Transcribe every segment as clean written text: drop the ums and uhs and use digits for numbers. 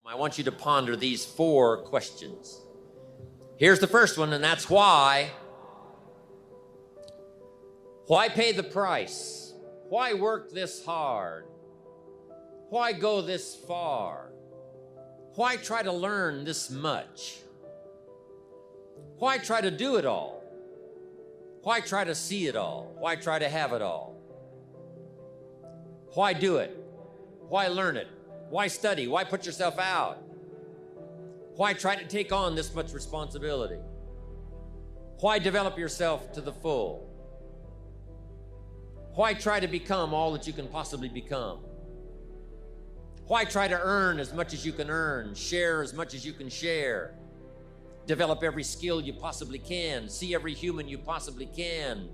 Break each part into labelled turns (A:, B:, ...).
A: I want you to ponder these 4 questions. Here's the first one, and that's why. Why pay the price? Why work this hard? Why go this far? Why try to learn this much? Why try to do it all? Why try to see it all? Why try to have it all? Why do it? Why learn it? Why study? Why put yourself out? Why try to take on this much responsibility? Why develop yourself to the full? Why try to become all that you can possibly become? Why try to earn as much as you can earn, share as much as you can share, develop every skill you possibly can, see every human you possibly can,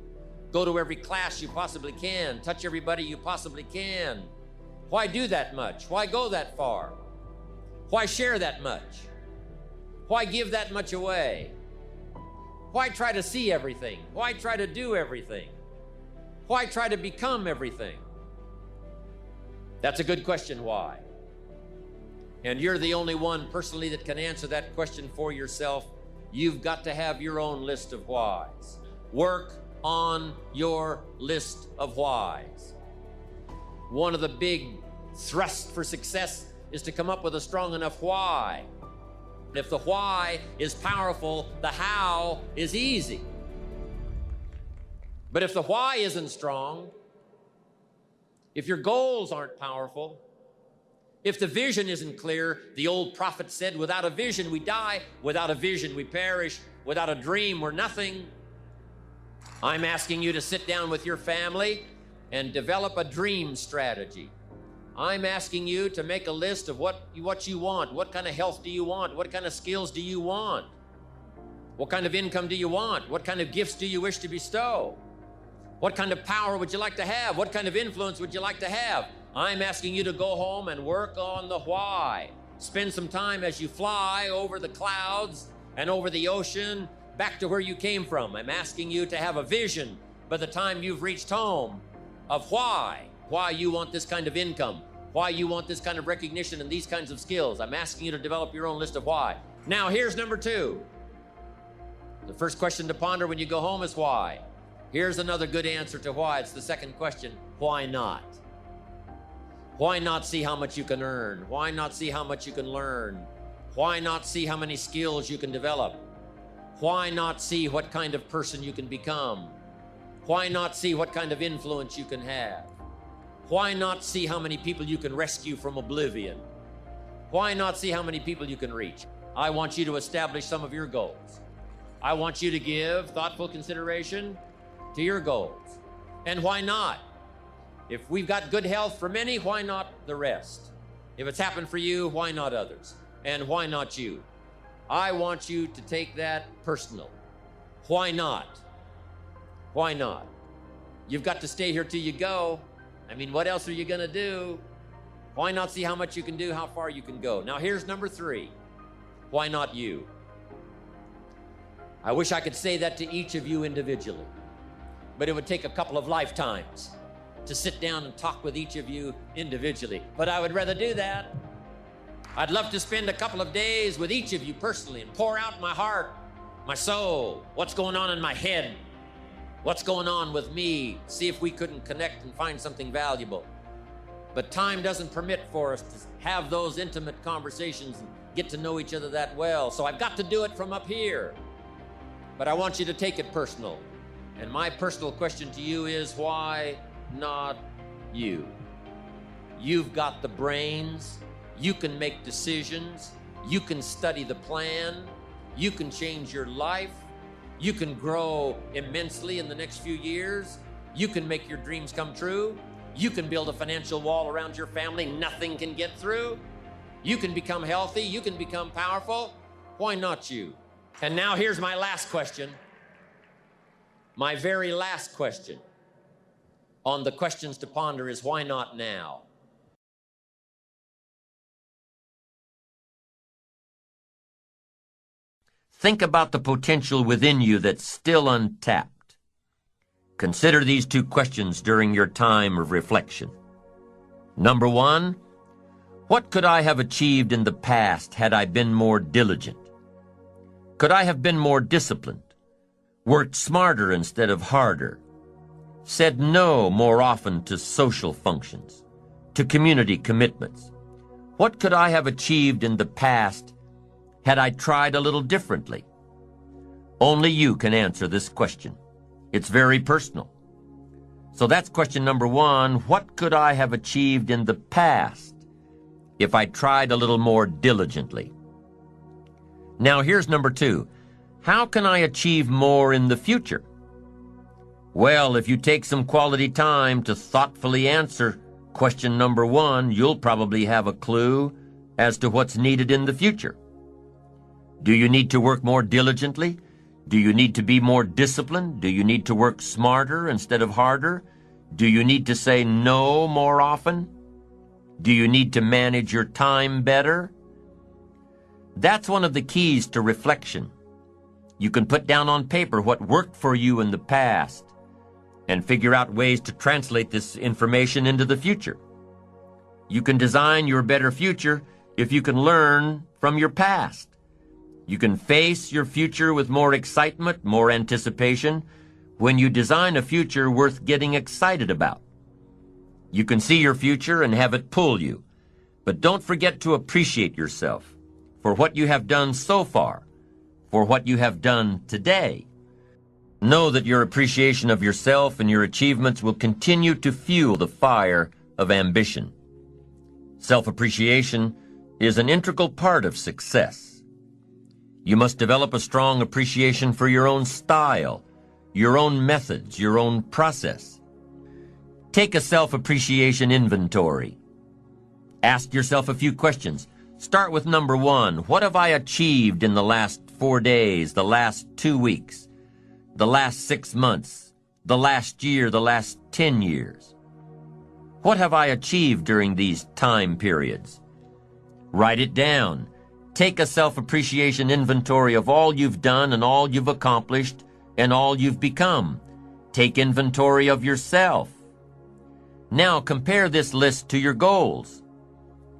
A: go to every class you possibly can, touch everybody you possibly can? Why do that much? Why go that far? Why share that much? Why give that much away? Why try to see everything? Why try to do everything? Why try to become everything? That's a good question, why? And you're the only one personally that can answer that question for yourself. You've got to have your own list of whys. Work on your list of whys. One of the big thrusts for success is to come up with a strong enough why. If the why is powerful, the how is easy. But if the why isn't strong, if your goals aren't powerful, if the vision isn't clear, the old prophet said, without a vision we die, without a vision we perish, without a dream we're nothing. I'm asking you to sit down with your family and develop a dream strategy. I'm asking you to make a list of what you want. What kind of health do you want? What kind of skills do you want? What kind of income do you want? What kind of gifts do you wish to bestow? What kind of power would you like to have? What kind of influence would you like to have? I'm asking you to go home and work on the why. Spend some time as you fly over the clouds and over the ocean back to where you came from. I'm asking you to have a vision by the time you've reached home of why you want this kind of income, why you want this kind of recognition and these kinds of skills. I'm asking you to develop your own list of why. Now, here's number 2. The first question to ponder when you go home is why. Here's another good answer to why. It's the second question. Why not? Why not see how much you can earn? Why not see how much you can learn? Why not see how many skills you can develop? Why not see what kind of person you can become? Why not see what kind of influence you can have? Why not see how many people you can rescue from oblivion? Why not see how many people you can reach? I want you to establish some of your goals. I want you to give thoughtful consideration to your goals. And why not? If we've got good health for many, why not the rest? If it's happened for you, why not others? And why not you? I want you to take that personal. Why not? Why not? You've got to stay here till you go. I mean, what else are you going to do? Why not see how much you can do, how far you can go? Now, here's number 3. Why not you? I wish I could say that to each of you individually, but it would take a couple of lifetimes to sit down and talk with each of you individually. But I would rather do that. I'd love to spend a couple of days with each of you personally and pour out my heart, my soul, what's going on in my head, what's going on with me, see if we couldn't connect and find something valuable. But time doesn't permit for us to have those intimate conversations and get to know each other that well. So I've got to do it from up here. But I want you to take it personal. And my personal question to you is, why not you? You've got the brains. You can make decisions. You can study the plan. You can change your life. You can grow immensely in the next few years. You can make your dreams come true. You can build a financial wall around your family nothing can get through. You can become healthy. You can become powerful. Why not you? And now here's my last question. My very last question on the questions to ponder is, why not now? Think about the potential within you that's still untapped. Consider these 2 questions during your time of reflection. Number 1, What could I have achieved in the past had I been more diligent? Could I have been more disciplined, worked smarter instead of harder, said no more often to social functions, to community commitments? What could I have achieved in the past had I tried a little differently? Only you can answer this question. It's very personal. So that's question number one. What could I have achieved in the past if I tried a little more diligently? Now here's number two. How can I achieve more in the future? Well, if you take some quality time to thoughtfully answer question number one, you'll probably have a clue as to what's needed in the future. Do you need to work more diligently? Do you need to be more disciplined? Do you need to work smarter instead of harder? Do you need to say no more often? Do you need to manage your time better? That's one of the keys to reflection. You can put down on paper what worked for you in the past and figure out ways to translate this information into the future. You can design your better future if you can learn from your past. You can face your future with more excitement, more anticipation, when you design a future worth getting excited about. You can see your future and have it pull you, but don't forget to appreciate yourself for what you have done so far, for what you have done today. Know that your appreciation of yourself and your achievements will continue to fuel the fire of ambition. Self-appreciation is an integral part of success. You must develop a strong appreciation for your own style, your own methods, your own process. Take a self-appreciation inventory. Ask yourself a few questions. Start with number one. What have I achieved in the last 4 days, the last 2 weeks, the last 6 months, the last year, the last 10 years? What have I achieved during these time periods? Write it down. Take a self-appreciation inventory of all you've done and all you've accomplished and all you've become. Take inventory of yourself. Now compare this list to your goals.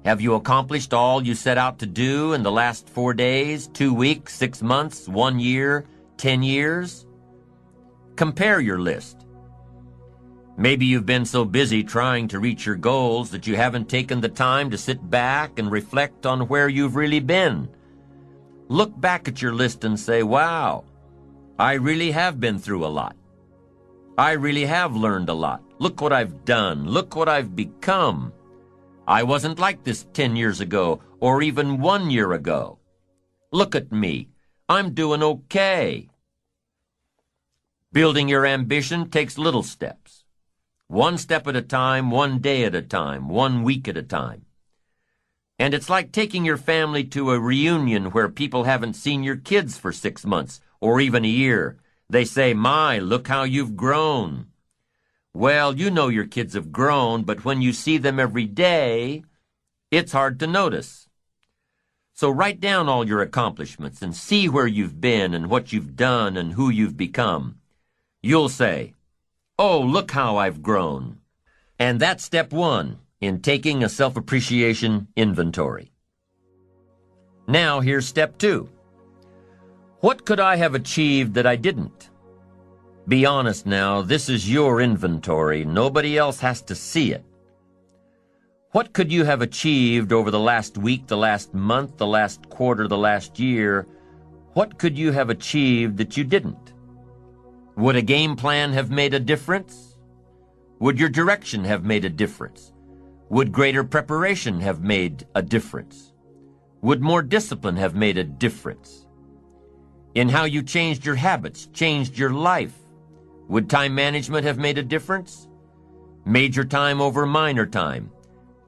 A: Have you accomplished all you set out to do in the last 4 days, 2 weeks, 6 months, 1 year, 10 years? Compare your list. Maybe you've been so busy trying to reach your goals that you haven't taken the time to sit back and reflect on where you've really been. Look back at your list and say, wow, I really have been through a lot. I really have learned a lot. Look what I've done. Look what I've become. I wasn't like this 10 years ago or even 1 year ago. Look at me. I'm doing okay. Building your ambition takes little steps. 1 step at a time, 1 day at a time, 1 week at a time. And it's like taking your family to a reunion where people haven't seen your kids for 6 months or even a year. They say, my, look how you've grown. Well, you know your kids have grown, but when you see them every day, it's hard to notice. So write down all your accomplishments and see where you've been and what you've done and who you've become. You'll say, oh, look how I've grown. And that's step 1 in taking a self-appreciation inventory. Now here's step 2. What could I have achieved that I didn't? Be honest now, this is your inventory. Nobody else has to see it. What could you have achieved over the last week, the last month, the last quarter, the last year? What could you have achieved that you didn't? Would a game plan have made a difference? Would your direction have made a difference? Would greater preparation have made a difference? Would more discipline have made a difference? In how you changed your habits, changed your life? Would time management have made a difference? Major time over minor time.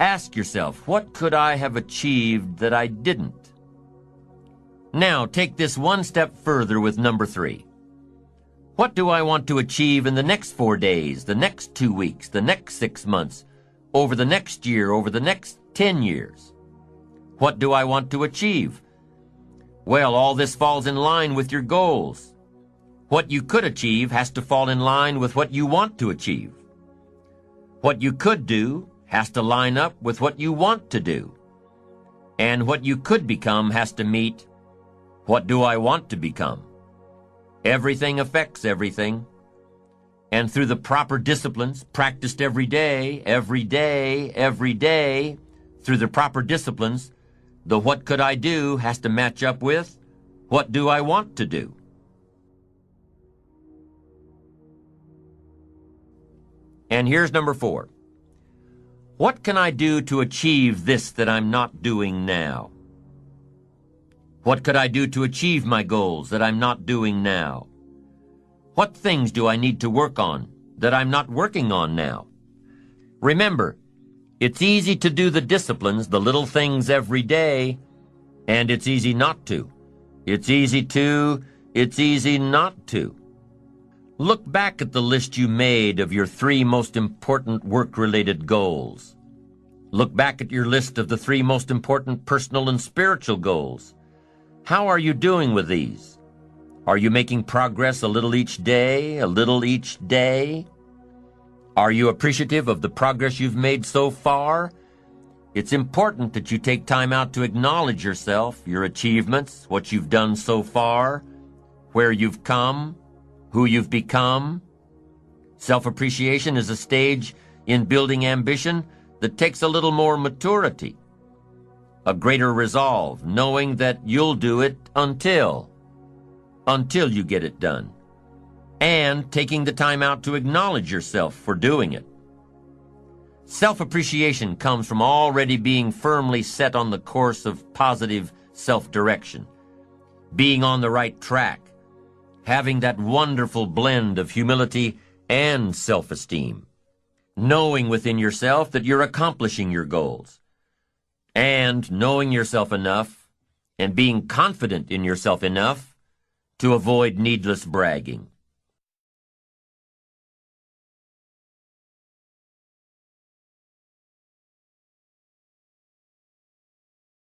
A: Ask yourself, what could I have achieved that I didn't? Now, take this 1 step further with number 3. What do I want to achieve in the next 4 days, the next 2 weeks, the next 6 months, over the next year, over the next 10 years? What do I want to achieve? Well, all this falls in line with your goals. What you could achieve has to fall in line with what you want to achieve. What you could do has to line up with what you want to do. And what you could become has to meet, what do I want to become? Everything affects everything. And through the proper disciplines, practiced every day, through the proper disciplines, the what could I do has to match up with what do I want to do. And here's number 4. What can I do to achieve this that I'm not doing now? What could I do to achieve my goals that I'm not doing now? What things do I need to work on that I'm not working on now? Remember, it's easy to do the disciplines, the little things every day, and it's easy not to. It's easy not to. Look back at the list you made of your 3 most important work-related goals. Look back at your list of the 3 most important personal and spiritual goals. How are you doing with these? Are you making progress a little each day, Are you appreciative of the progress you've made so far? It's important that you take time out to acknowledge yourself, your achievements, what you've done so far, where you've come, who you've become. Self-appreciation is a stage in building ambition that takes a little more maturity, a greater resolve, knowing that you'll do it until you get it done, and taking the time out to acknowledge yourself for doing it. Self-appreciation comes from already being firmly set on the course of positive self-direction, being on the right track, having that wonderful blend of humility and self-esteem, knowing within yourself that you're accomplishing your goals, and knowing yourself enough and being confident in yourself enough to avoid needless bragging.